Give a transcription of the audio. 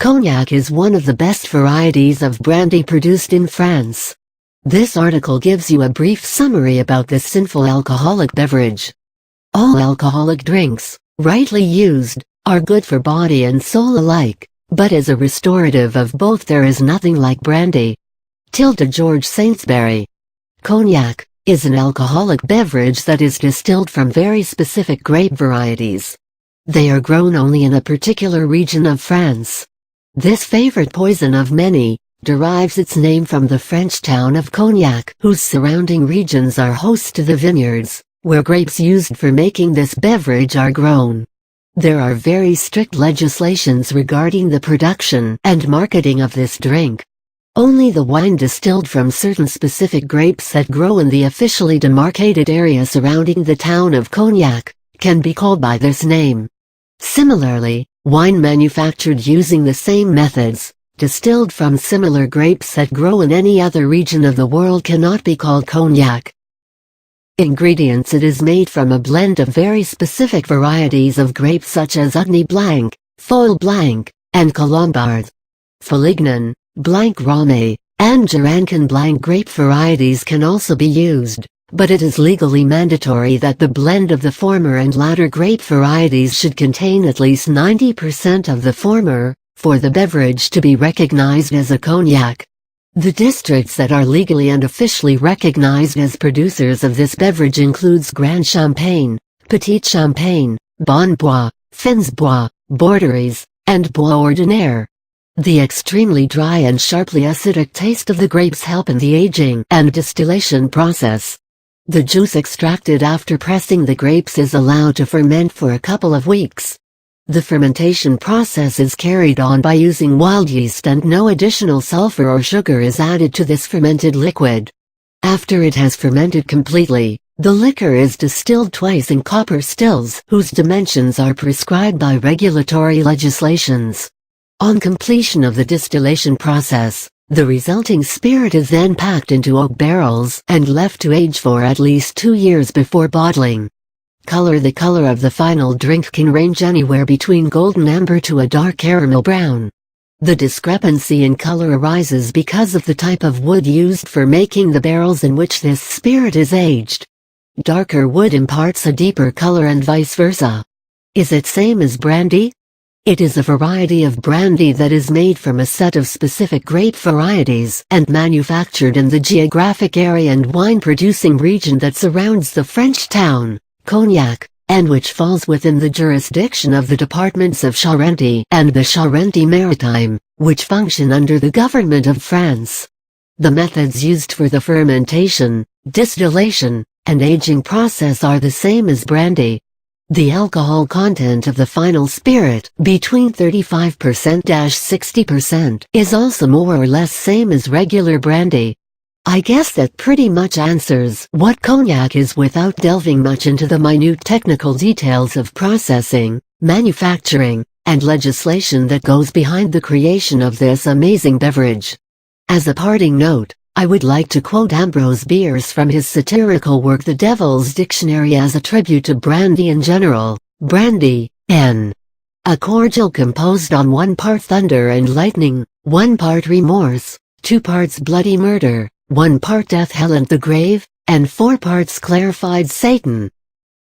Cognac is one of the best varieties of brandy produced in France. This article gives you a brief summary about this sinful alcoholic beverage. All alcoholic drinks, rightly used, are good for body and soul alike, but as a restorative of both there is nothing like brandy. George Saintsbury. Cognac is an alcoholic beverage that is distilled from very specific grape varieties. They are grown only in a particular region of France. This favorite poison of many derives its name from the French town of Cognac, whose surrounding regions are host to the vineyards, where grapes used for making this beverage are grown. There are very strict legislations regarding the production and marketing of this drink. Only the wine distilled from certain specific grapes that grow in the officially demarcated area surrounding the town of Cognac can be called by this name. Similarly, wine manufactured using the same methods, distilled from similar grapes that grow in any other region of the world cannot be called cognac. Ingredients: it is made from a blend of very specific varieties of grapes such as Ugni Blanc, Folle Blanc, and Colombard. Folignan, Blanc Rame, and Jurançon Blanc grape varieties can also be used, but it is legally mandatory that the blend of the former and latter grape varieties should contain at least 90% of the former, for the beverage to be recognized as a cognac. The districts that are legally and officially recognized as producers of this beverage includes Grand Champagne, Petit Champagne, Bonbois, Finsbois, Borderies, and Bois Ordinaire. The extremely dry and sharply acidic taste of the grapes help in the aging and distillation process. The juice extracted after pressing the grapes is allowed to ferment for a couple of weeks. The fermentation process is carried on by using wild yeast and no additional sulfur or sugar is added to this fermented liquid. After it has fermented completely, the liquor is distilled twice in copper stills whose dimensions are prescribed by regulatory legislations. On completion of the distillation process, the resulting spirit is then packed into oak barrels and left to age for at least 2 years before bottling. Color: the color of the final drink can range anywhere between golden amber to a dark caramel brown. The discrepancy in color arises because of the type of wood used for making the barrels in which this spirit is aged. Darker wood imparts a deeper color and vice versa. Is it same as brandy? It is a variety of brandy that is made from a set of specific grape varieties and manufactured in the geographic area and wine-producing region that surrounds the French town, Cognac, and which falls within the jurisdiction of the departments of Charente and the Charente-Maritime, which function under the government of France. The methods used for the fermentation, distillation, and aging process are the same as brandy. The alcohol content of the final spirit, between 35%–60%, is also more or less same as regular brandy. I guess that pretty much answers what cognac is without delving much into the minute technical details of processing, manufacturing, and legislation that goes behind the creation of this amazing beverage. As a parting note, I would like to quote Ambrose Bierce from his satirical work The Devil's Dictionary as a tribute to brandy in general. Brandy, N. A cordial composed on 1 part thunder and lightning, 1 part remorse, 2 parts bloody murder, 1 part death, hell and the grave, and 4 parts clarified Satan.